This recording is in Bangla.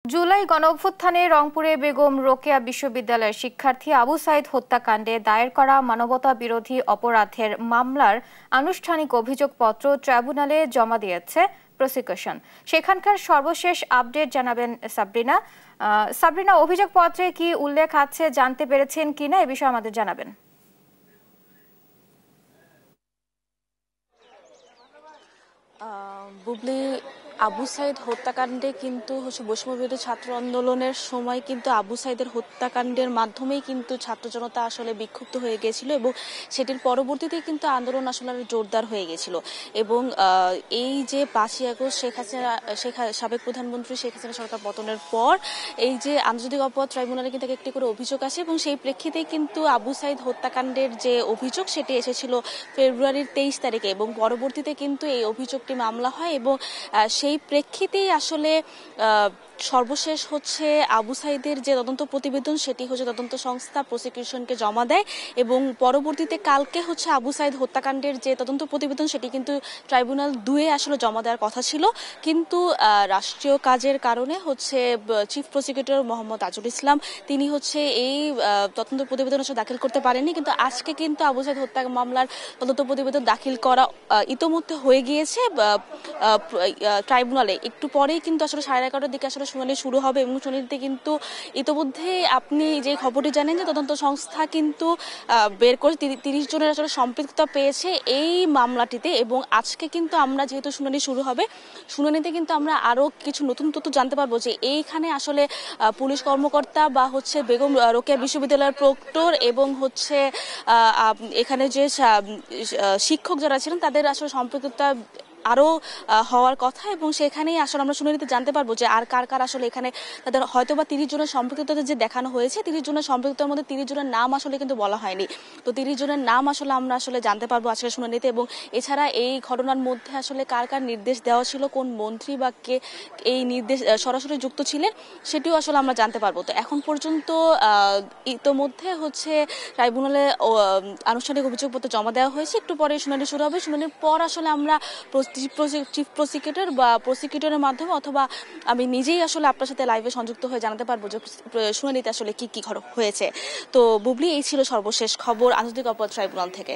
জুলাই গণঅভ্যুত্থানে রংপুরে বেগম রোকেয়া বিশ্ববিদ্যালয়ের শিক্ষার্থী আবু সাইদ হত্যাকাণ্ডে দায়ের করা মানবতা বিরোধী অপরাধের মামলার আনুষ্ঠানিক অভিযোগপত্র ট্রাইব্যুনালে জমা দিয়েছে প্রসিকিউশন। সেখানকার সর্বশেষ আপডেট জানাবেন সাবরিনা। সাবরিনা, অভিযোগপত্রে কি উল্লেখ আছে জানতে পেরেছেন কিনা এ বিষয়ে আমাদের জানাবেন। বুবলি, আবু সাইদ হত্যাকাণ্ডে কিন্তু বৈষম্যবিরোধী ছাত্র আন্দোলনের সময় কিন্তু আবু সাইদের হত্যাকাণ্ডের মাধ্যমেই কিন্তু ছাত্র জনতা আসলে বিক্ষুব্ধ হয়ে গেছিল এবং সেটির পরবর্তীতে কিন্তু আন্দোলন আসলে জোরদার হয়ে গেছিল এবং এই যে 5ই আগস্ট সাবেক প্রধানমন্ত্রী শেখ হাসিনা সরকার পতনের পর এই যে আন্তর্জাতিক অপরাধ ট্রাইব্যুনালে কিন্তু একটি করে অভিযোগ আসে এবং সেই প্রেক্ষিতেই কিন্তু আবু সাইদ হত্যাকাণ্ডের যে অভিযোগ সেটি এসেছিল ফেব্রুয়ারির 23 তারিখে এবং পরবর্তীতে কিন্তু এই অভিযোগটি মামলা হয় এবং সেই প্রেক্ষিতেই আসলে সর্বশেষ আবু সাইদের যে তদন্ত প্রতিবেদন সেটি তদন্ত সংস্থা প্রসিকিউশনকে জমা দেয় এবং পরবর্তীতে কালকে আবু সাইদ হত্যাকাণ্ডের যে তদন্ত প্রতিবেদন সেটি কিন্তু ট্রাইব্যুনাল 2-এ আসলে জমা দেওয়ার কথা ছিল, কিন্তু রাষ্ট্রীয় কাজের কারণে চিফ প্রসিকিউটর মোহাম্মদ আজুল ইসলাম তিনি এই তদন্ত প্রতিবেদন দাখিল করতে পারেননি। কিন্তু আজকে কিন্তু আবু সাইদ হত্যা মামলার তদন্ত প্রতিবেদন দাখিল করা ইতোমধ্যে হয়ে গিয়েছে ট্রাইব্যুনালে। একটু পরেই কিন্তু আসলে 11:30টার দিকে শুনানি শুরু হবে এবং শুনানিতে কিন্তু ইতিমধ্যে আপনি যে খবরটি জানেন যে তদন্ত সংস্থা কিন্তু বের করে 30 জনের আসলে সম্পৃক্ততা পেয়েছে এই মামলাটিতে এবং আজকে কিন্তু আমরা যেহেতু শুনানি শুরু হবে, শুনানিতে কিন্তু আমরা আরো কিছু নতুন তথ্য জানতে পারবো যে এইখানে আসলে পুলিশ কর্মকর্তা বা বেগম রোকেয়া বিশ্ববিদ্যালয়ের প্রক্টর এবং এখানে যে শিক্ষক যারা ছিলেন তাদের আসলে সম্পৃক্ততা আরো হওয়ার কথা এবং সেখানেই আসলে আমরা শুনানিতে জানতে পারবো যে আর কার কার আসলে এখানে তাদের হয়তোবা 30 জনের সম্পৃক্ততা যে দেখানো হয়েছে, 30 জনের সম্পৃক্ততার মধ্যে 30 জনের নাম আসলে কিন্তু বলা হয়নি। তো 30 জনের নাম আমরা জানতে পারবো আজকের শুনানিতে এবং এছাড়া এই ঘটনার মধ্যে আসলে কার কার নির্দেশ দেওয়া ছিল, কোন মন্ত্রী বা কে এই নির্দেশ সরাসরি যুক্ত ছিলেন সেটিও আসলে আমরা জানতে পারবো। তো এখন পর্যন্ত ইতোমধ্যে ট্রাইব্যুনালে আনুষ্ঠানিক অভিযোগপত্র জমা দেওয়া হয়েছে। একটু পরে শুনানি শুরু হবে। শুনানির পর আসলে আমরা চিফ প্রসিকিউটর বা প্রসিকিউটরের মাধ্যমে অথবা আমি নিজেই আপনার সাথে লাইভে সংযুক্ত হয়ে জানাতে পারবো যে শুনানিতে আসলে কি কি হয়েছে। তো বুবলি, এই ছিল সর্বশেষ খবর আন্তর্জাতিক অপরাধ ট্রাইব্যুনাল থেকে।